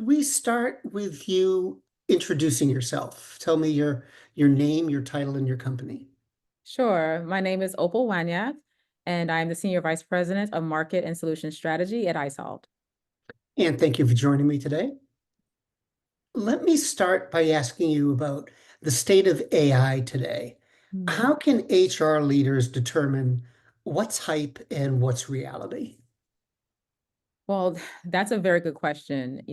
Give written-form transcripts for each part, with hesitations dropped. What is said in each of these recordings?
could we start with you introducing yourself? Tell me your name, your title, and your company. Sure. My name is Opal Wagnac, and I'm the Senior Vice President of Market and Solution Strategy at isolved. And thank you for joining me today. Let me start by asking you about the state of AI today. Hmm. How can HR leaders determine what's hype and what's reality? Well, that's a very good question.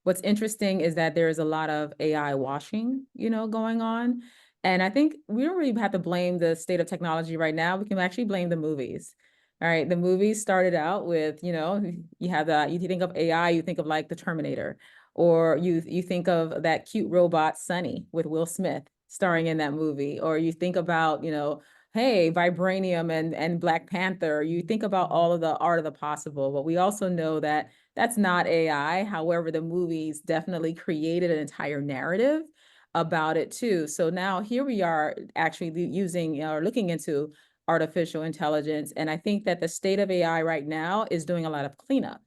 What's interesting is that there is a lot of AI washing, going on. And I think we don't really have to blame the state of technology right now. We can actually blame the movies. All right. The movies started out with, you have that, you think of AI, you think of like the Terminator, or you think of that cute robot Sunny with Will Smith starring in that movie, or you think about, hey, vibranium and Black Panther, you think about all of the art of the possible, but we also know that that's not AI. However, the movies definitely created an entire narrative about it too. So now here we are actually using or looking into artificial intelligence. And I think that the state of AI right now is doing a lot of cleanup,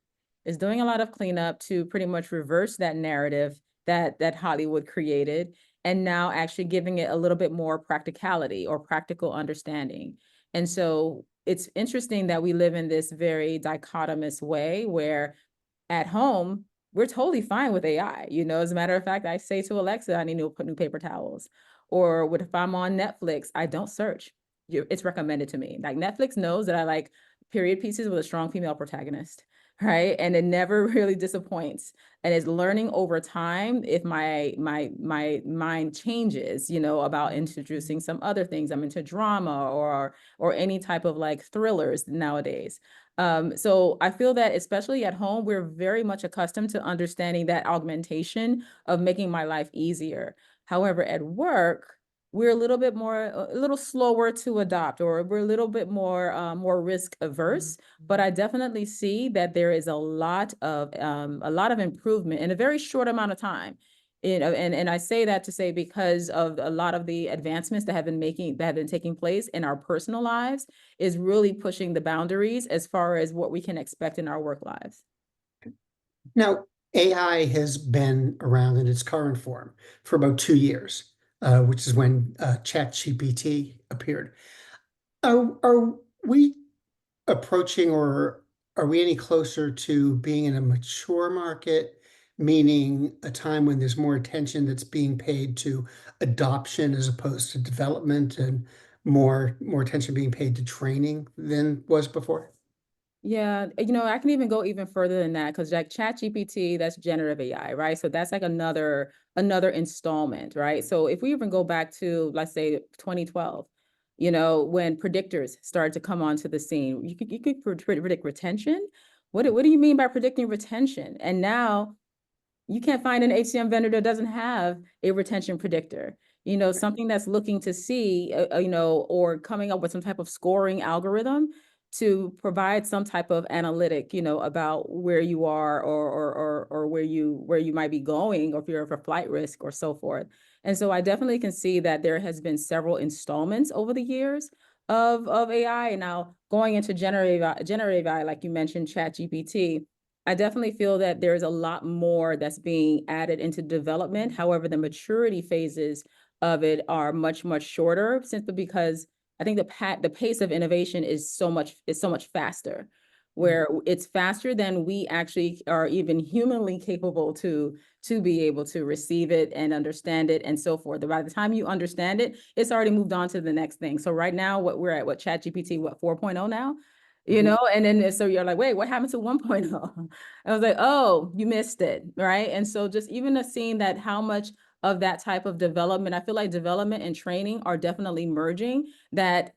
to pretty much reverse that narrative that Hollywood created and now actually giving it a little bit more practicality or practical understanding. And so it's interesting that we live in this very dichotomous way where at home, we're totally fine with AI. As a matter of fact, I say to Alexa, I need to put new paper towels. Or if I'm on Netflix, I don't search. It's recommended to me. Like Netflix knows that I like period pieces with a strong female protagonist, right? And it never really disappoints. And it's learning over time if my mind changes, about introducing some other things. I'm into drama or any type of like thrillers nowadays. So I feel that especially at home, we're very much accustomed to understanding that augmentation of making my life easier. However, at work, we're a little slower to adopt, or we're a little bit more risk averse. But I definitely see that there is a lot of improvement in a very short amount of time. And I say that to say because of a lot of the advancements that have been taking place in our personal lives is really pushing the boundaries as far as what we can expect in our work lives. Now, AI has been around in its current form for about 2 years, which is when ChatGPT appeared. Are we approaching or are we any closer to being in a mature market, meaning a time when there's more attention that's being paid to adoption as opposed to development and more attention being paid to training than was before? Yeah, I can even go even further than that because like ChatGPT, that's generative AI, right? So that's like another installment, right? So if we even go back to let's say 2012, when predictors started to come onto the scene, you could predict retention. What do you mean by predicting retention? And now you can't find an HCM vendor that doesn't have a retention predictor. Something that's looking to see, or coming up with some type of scoring algorithm to provide some type of analytic, about where you are or where you might be going, or if you're for flight risk or so forth. And so I definitely can see that there has been several installments over the years of AI. And now going into generative AI, like you mentioned, Chat GPT, I definitely feel that there's a lot more that's being added into development. However, the maturity phases of it are much, much shorter simply because I think the pace of innovation is so much faster, where it's faster than we actually are even humanly capable to be able to receive it and understand it and so forth. By the time you understand it, it's already moved on to the next thing. So right now, what we're at, what ChatGPT, 4.0 now? Mhm. And then so you're like, wait, what happened to 1.0? I was like, oh, you missed it, right? And so just even seeing that how much of that type of development, I feel like development and training are definitely merging. That's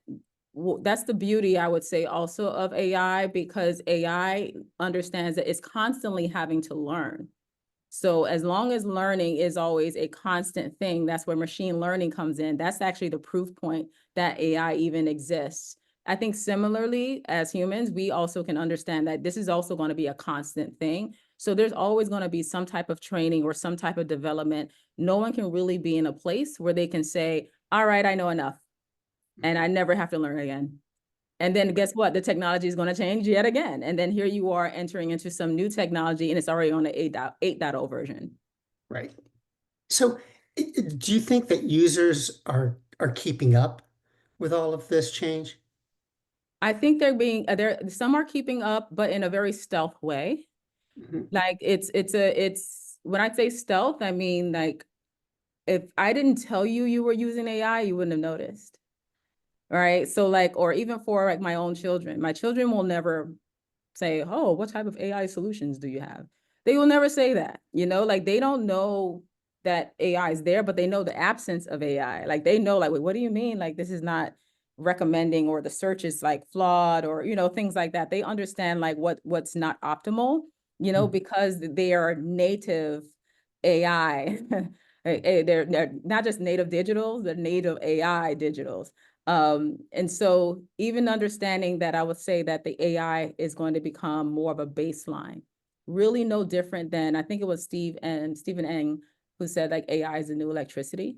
the beauty, I would say, also of AI, because AI understands that it's constantly having to learn. So as long as learning is always a constant thing, that's where machine learning comes in. That's actually the proof point that AI even exists. I think similarly, as humans, we also can understand that this is also going to be a constant thing. So there's always going to be some type of training or some type of development. No one can really be in a place where they can say, all right, I know enough and I never have to learn again. And then guess what? The technology is going to change yet again. And then here you are entering into some new technology and it's already on the 8.0 version. Right. So do you think that users are keeping up with all of this change? I think they're being there. Some are keeping up, but in a very stealth way. Mhm. Like it's when I say stealth, I mean like if I didn't tell you you were using AI, you wouldn't have noticed. Right. So like, or even for like my children will never say, oh, what type of AI solutions do you have? They will never say that, like they don't know that AI is there, but they know the absence of AI. Like they know, like, wait, what do you mean? Like this is not recommending or the search is like flawed or, things like that. They understand like what's not optimal, Mhm. because they are native AI. They're not just native digitals, they're native AI digitals. And so even understanding that I would say that the AI is going to become more of a baseline, really no different than I think it was Stephen Eng who said like AI is the new electricity,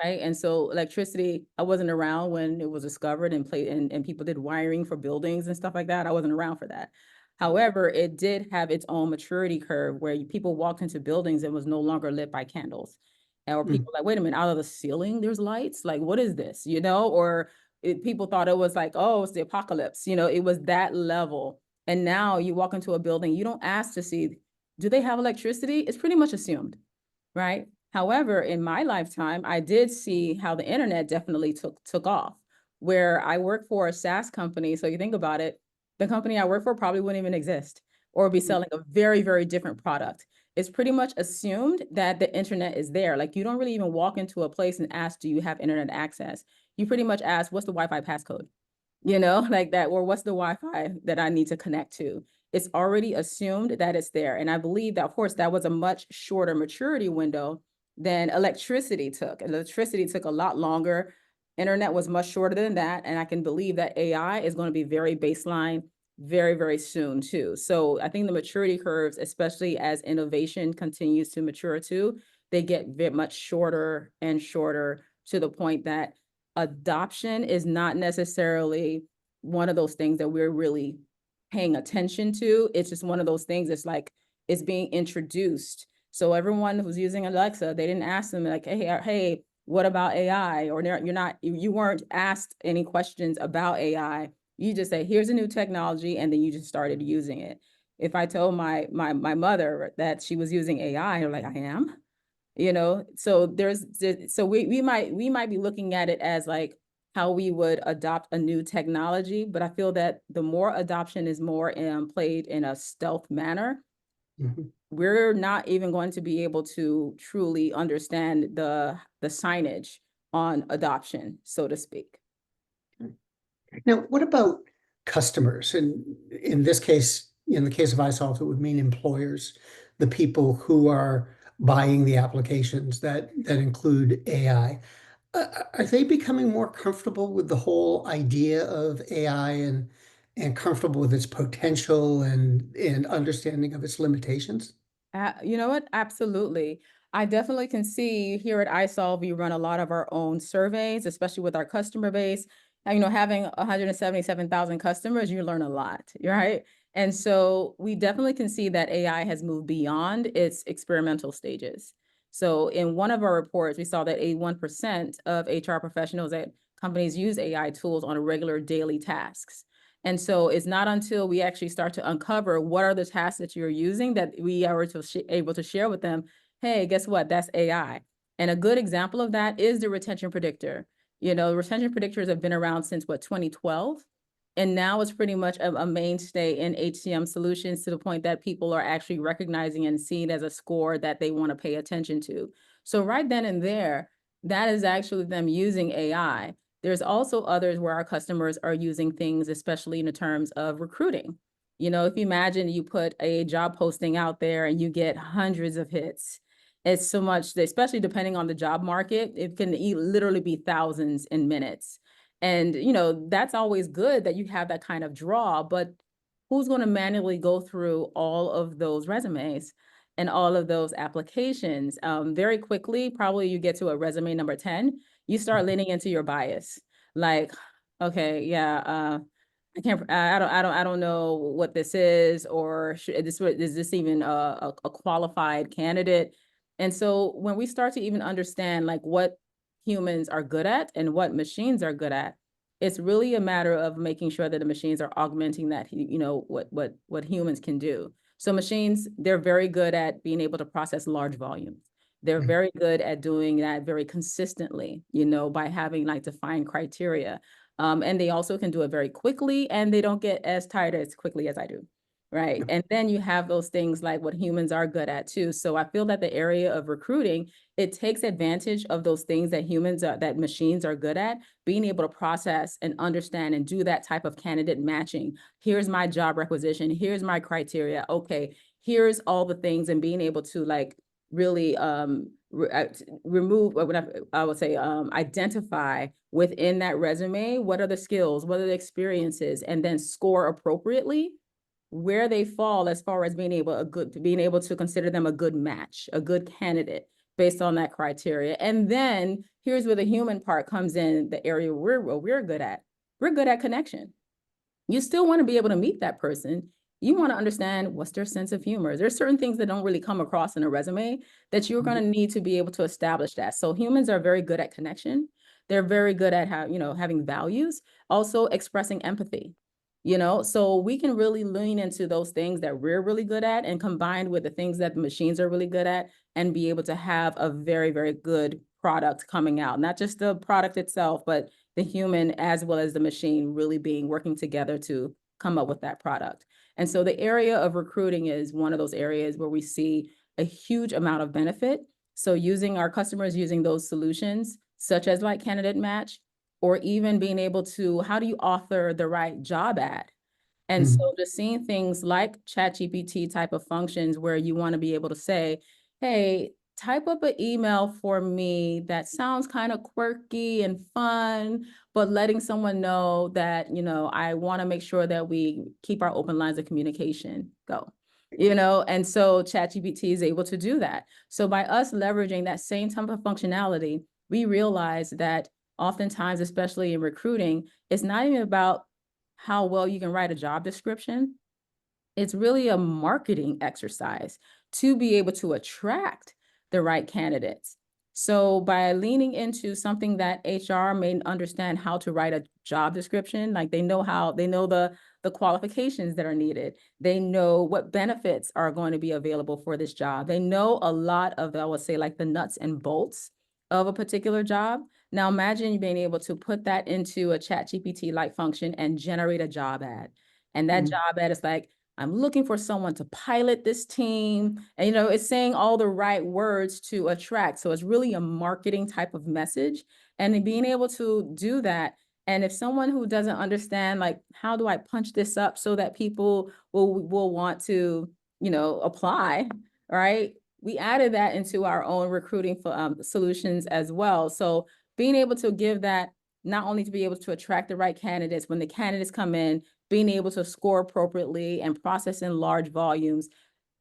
right? And so electricity, I wasn't around when it was discovered and played and people did wiring for buildings and stuff like that. I wasn't around for that. However, it did have its own maturity curve where people walked into buildings and was no longer lit by candles. Or Mhm. people like, wait a minute, out of the ceiling, there's lights? Like, what is this? Or people thought it was like, oh, it's the apocalypse. It was that level. And now you walk into a building, you don't ask to see, do they have electricity? It's pretty much assumed, right? However, in my lifetime, I did see how the internet definitely took off. Where I work for a SaaS company, so you think about it, the company I work for probably wouldn't even exist or be selling a very, very different product. It's pretty much assumed that the internet is there. Like you don't really even walk into a place and ask, do you have internet access? You pretty much ask, what's the Wi-Fi passcode? Like that, or what's the Wi-Fi that I need to connect to? It's already assumed that it's there. And I believe that, of course, that was a much shorter maturity window than electricity took. Electricity took a lot longer. Internet was much shorter than that. And I can believe that AI is going to be very baseline very, very soon too. So I think the maturity curves, especially as innovation continues to mature too, they get very much shorter and shorter to the point that adoption is not necessarily one of those things that we're really paying attention to. It's just one of those things. It's like it's being introduced. So everyone who's using Alexa, they didn't ask them like, hey, what about AI? Or you weren't asked any questions about AI. You just say, here's a new technology, and then you just started using it. If I told my mother that she was using AI, they're like, I am. So we might be looking at it as like how we would adopt a new technology, but I feel that the more adoption is more played in a stealth manner, Mhm. we're not even going to be able to truly understand the signage on adoption, so to speak. Now, what about customers? And in this case, in the case of isolved, it would mean employers, the people who are buying the applications that include AI. Are they becoming more comfortable with the whole idea of AI and comfortable with its potential and understanding of its limitations? You know what? Absolutely. I definitely can see here at iSolve, we run a lot of our own surveys, especially with our customer base. And, having 177,000 customers, you learn a lot, right? And so we definitely can see that AI has moved beyond its experimental stages. So in one of our reports, we saw that 81% of HR professionals at companies use AI tools on regular daily tasks. And so it's not until we actually start to uncover what are the tasks that you're using that we are able to share with them, hey, guess what? That's AI. And a good example of that is the retention predictor. Retention predictors have been around since what, 2012? And now it's pretty much a mainstay in HCM solutions to the point that people are actually recognizing and seeing as a score that they want to pay attention to. So right then and there, that is actually them using AI. There's also others where our customers are using things, especially in the terms of recruiting. If you imagine you put a job posting out there and you get hundreds of hits, it's so much, especially depending on the job market, it can literally be thousands in minutes. And, that's always good that you have that kind of draw, but who's going to manually go through all of those resumes and all of those applications? Very quickly, probably you get to a resume number 10, you start leaning into your bias. Like, Okay, yeah. I can't. I don't know what this is, or is this even a qualified candidate? And so when we start to even understand like what humans are good at and what machines are good at, it's really a matter of making sure that the machines are augmenting that, what humans can do. So machines, they're very good at being able to process large volumes. They're Mm. very good at doing that very consistently, by having like defined criteria. And they also can do it very quickly, and they don't get as tired as quickly as I do. Right. Yep. And then you have those things like what humans are good at too. So I feel that the area of recruiting, it takes advantage of those things that machines are good at, being able to process and understand and do that type of candidate matching. Here's my job requisition. Here's my criteria. Okay. Here's all the things, and being able to like really remove what I would say identify within that resume what are the skills, what are the experiences, and then score appropriately where they fall as far as being able to consider them a good match, a good candidate based on that criteria. And then here's where the human part comes in, the area we're good at. We're good at connection. You still want to be able to meet that person. You want to understand what's their sense of humor. There's certain things that don't really come across in a resume that you're going to need to be able to establish that. So humans are very good at connection. They're very good at having values, also expressing empathy. So we can really lean into those things that we're really good at and combined with the things that the machines are really good at and be able to have a very, very good product coming out. Not just the product itself, but the human as well as the machine really being working together to come up with that product. And so the area of recruiting is one of those areas where we see a huge amount of benefit. So using our customers using those solutions, such as like Candidate Match, or even being able to, how do you author the right job ad? And so Mm. just seeing things like ChatGPT type of functions where you want to be able to say, hey, type up an email for me that sounds kind of quirky and fun, but letting someone know that, I want to make sure that we keep our open lines of communication go. And so ChatGPT is able to do that. So by us leveraging that same type of functionality, we realize that oftentimes, especially in recruiting, it's not even about how well you can write a job description. It's really a marketing exercise to be able to attract the right candidates. So by leaning into something that HR may understand how to write a job description, like they know the qualifications that are needed. They know what benefits are going to be available for this job. They know a lot of, I would say, like the nuts and bolts of a particular job. Now imagine you being able to put that into a chat GPT like function and generate a job ad. And that Mm. job ad is like, I'm looking for someone to pilot this team. And, it's saying all the right words to attract. So it's really a marketing type of message. And being able to do that. And if someone who doesn't understand, like, how do I punch this up so that people will want to, apply, right? We added that into our own recruiting solutions as well. So being able to give that, not only to be able to attract the right candidates, when the candidates come in, being able to score appropriately and process in large volumes.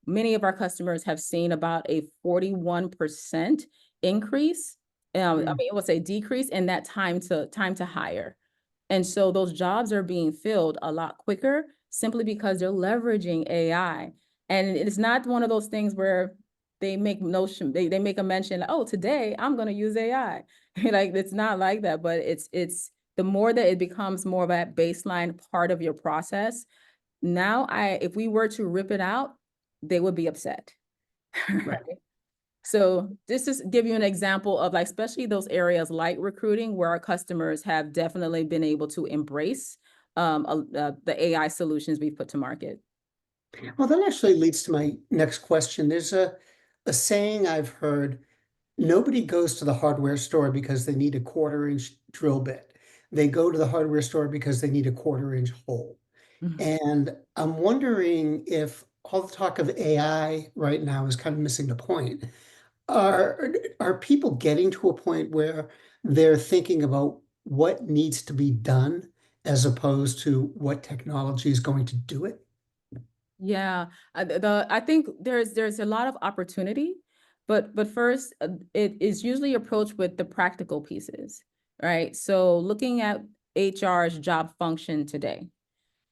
Many of our customers have seen about a 41% increase. Mm. I would say decrease in that time to hire. And so those jobs are being filled a lot quicker simply because they're leveraging AI. And it's not one of those things where they make a mention, like, oh, today I'm going to use AI. Like it's not like that, but it's the more that it becomes more of that baseline part of your process. Now if we were to rip it out, they would be upset. Right. So this is give you an example of like, especially those areas like recruiting where our customers have definitely been able to embrace the AI solutions we've put to market. Well, that actually leads to my next question. There's a saying I've heard: nobody goes to the hardware store because they need a quarter-inch drill bit. They go to the hardware store because they need a quarter-inch hole. Mhm. And I'm wondering if all the talk of AI right now is kind of missing the point. Are people getting to a point where they're thinking about what needs to be done as opposed to what technology is going to do it? Yeah, I think there's a lot of opportunity, but first it is usually approached with the practical pieces, right? So looking at HR's job function today.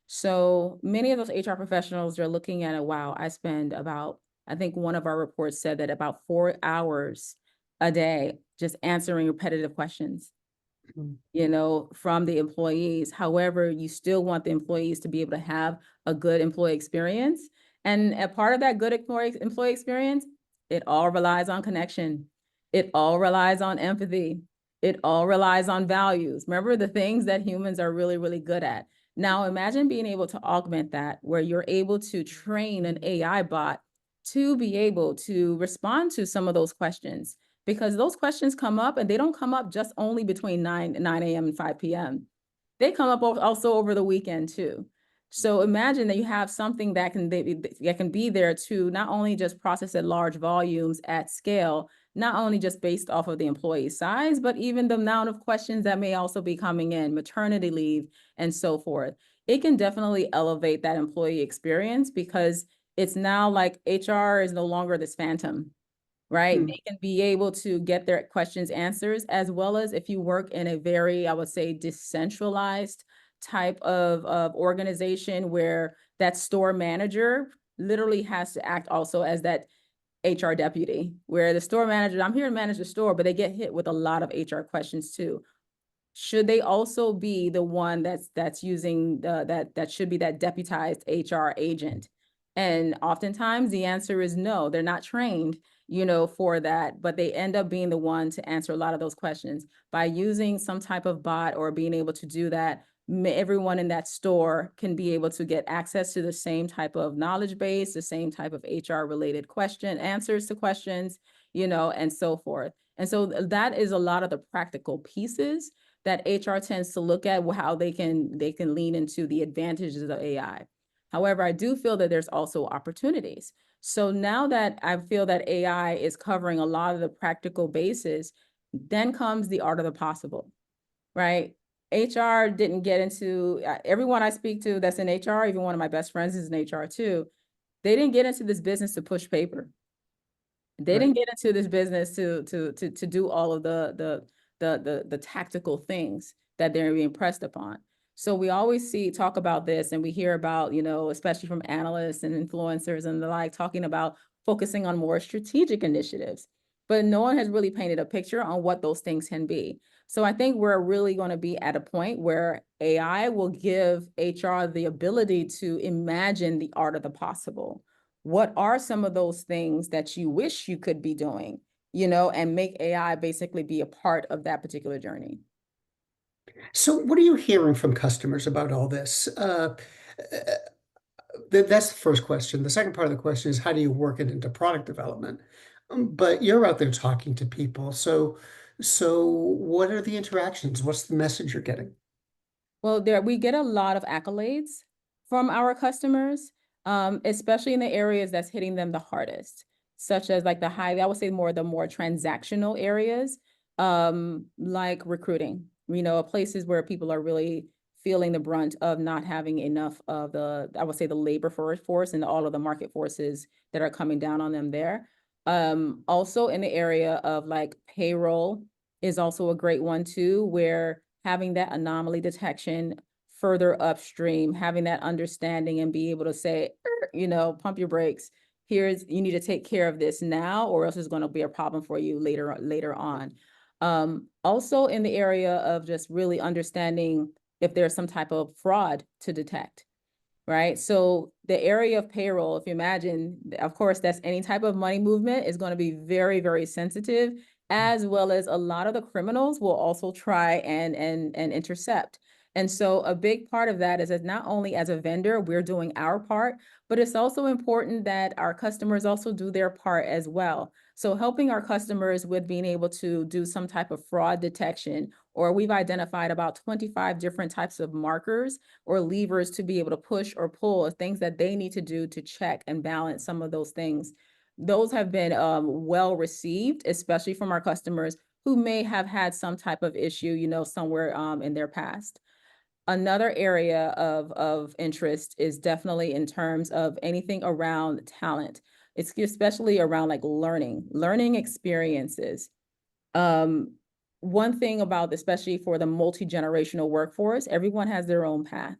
So many of those HR professionals are looking at it. Wow, I spend about, I think one of our reports said that about 4 hours a day just answering repetitive questions, Mhm. from the employees. However, you still want the employees to be able to have a good employee experience. And a part of that good employee experience, it all relies on connection. It all relies on empathy. It all relies on values. Remember the things that humans are really, really good at. Now, imagine being able to augment that where you're able to train an AI bot to be able to respond to some of those questions, because those questions come up and they don't come up just only between 9 a.m. and 5 p.m. They come up also over the weekend too. So imagine that you have something that can be there to not only just process at large volumes at scale, not only just based off of the employee size, but even the amount of questions that may also be coming in, maternity leave and so forth. It can definitely elevate that employee experience because it's now like HR is no longer this phantom, right? Mm. They can be able to get their questions answers, as well as if you work in a very, I would say, decentralized type of organization where that store manager literally has to act also as that HR deputy, where the store manager, I'm here to manage the store, but they get hit with a lot of HR questions too. Should they also be the one that's using that should be that deputized HR agent? And oftentimes the answer is no, they're not trained, for that, but they end up being the one to answer a lot of those questions. By using some type of bot or being able to do that, everyone in that store can be able to get access to the same type of knowledge base, the same type of HR related answers to questions, and so forth. And so that is a lot of the practical pieces that HR tends to look at, how they can lean into the advantages of AI. However, I do feel that there's also opportunities. So now that I feel that AI is covering a lot of the practical bases, then comes the art of the possible, right? HR didn't get into, everyone I speak to that's in HR, even one of my best friends is in HR too. They didn't get into this business to push paper. They Right. didn't get into this business to do all of the tactical things that they're being pressed upon. So we always talk about this, and we hear about, especially from analysts and influencers and the like, talking about focusing on more strategic initiatives. But no one has really painted a picture on what those things can be. So I think we're really going to be at a point where AI will give HR the ability to imagine the art of the possible. What are some of those things that you wish you could be doing, and make AI basically be a part of that particular journey? So what are you hearing from customers about all this? That's the first question. The second part of the question is how do you work it into product development? But you're out there talking to people. So what are the interactions? What's the message you're getting? Well, we get a lot of accolades from our customers, especially in the areas that's hitting them the hardest, such as like I would say the more transactional areas, like recruiting, places where people are really feeling the brunt of not having enough of I would say the labor force and all of the market forces that are coming down on them there. Also in the area of like payroll is also a great one too, where having that anomaly detection further upstream, having that understanding and be able to say, pump your brakes. You need to take care of this now, or else it's going to be a problem for you later on. Also in the area of just really understanding if there's some type of fraud to detect, right? So the area of payroll, if you imagine, of course, that's any type of money movement is going to be very, very sensitive, as well as a lot of the criminals will also try and intercept. And so a big part of that is that not only as a vendor, we're doing our part, but it's also important that our customers also do their part as well. So helping our customers with being able to do some type of fraud detection, or we've identified about 25 different types of markers or levers to be able to push or pull, or things that they need to do to check and balance some of those things. Those have been well received, especially from our customers who may have had some type of issue, somewhere in their past. Another area of interest is definitely in terms of anything around talent. It's especially around like learning experiences. Um, one thing about, especially for the multi-generational workforce, everyone has their own path.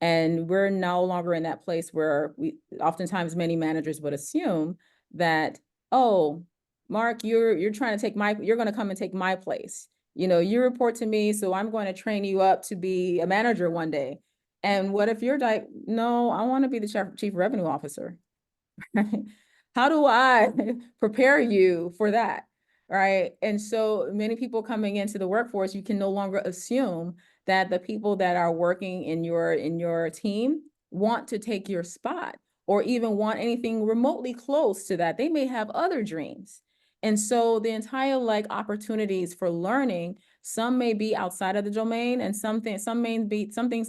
And we're no longer in that place where we oftentimes many managers would assume that, oh, Mark, you're trying to take you're going to come and take my place. You know, you report to me, so I'm going to train you up to be a manager one day. And what if you're like, no, I want to be the chief revenue officer. How do I prepare you for that? Right. And so many people coming into the workforce, you can no longer assume that the people that are working in your team want to take your spot or even want anything remotely close to that. They may have other dreams. And so the entire like opportunities for learning, some may be outside of the domain and some things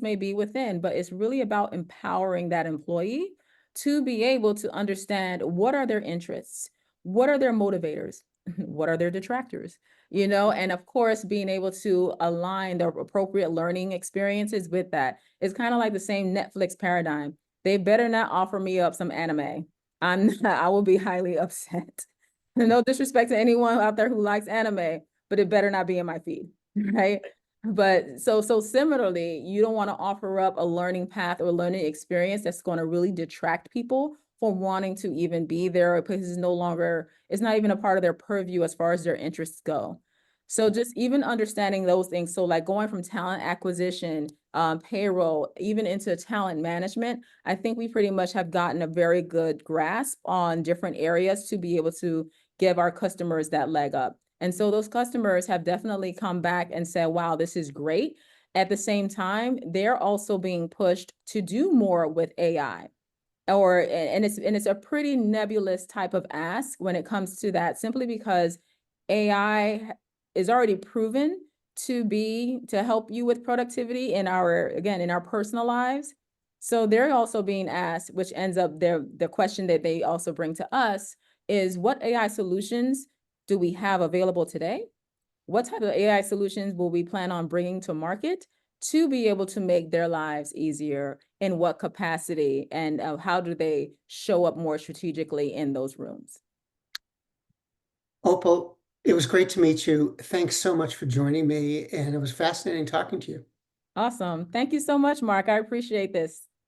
may be within, but it's really about empowering that employee to be able to understand what are their interests, what are their motivators, what are their detractors, you know, and of course, being able to align the appropriate learning experiences with that. It's kind of like the same Netflix paradigm. They better not offer me up some anime. I will be highly upset. No disrespect to anyone out there who likes anime, but it better not be in my feed, right? But so similarly, you don't want to offer up a learning path or learning experience that's going to really detract people from wanting to even be there because it's not even a part of their purview as far as their interests go. So just even understanding those things. So like going from talent acquisition, payroll, even into talent management, I think we pretty much have gotten a very good grasp on different areas to be able to give our customers that leg up. And so those customers have definitely come back and said, wow, this is great. At the same time, they're also being pushed to do more with AI. And it's a pretty nebulous type of ask when it comes to that, simply because AI is already proven to help you with productivity in our personal lives. So they're also being asked, which ends up the question that they also bring to us is, what AI solutions do we have available today? What type of AI solutions will we plan on bringing to market to be able to make their lives easier? In what capacity? And how do they show up more strategically in those rooms? Opal, it was great to meet you. Thanks so much for joining me, and it was fascinating talking to you. Awesome. Thank you so much, Mark. I appreciate this.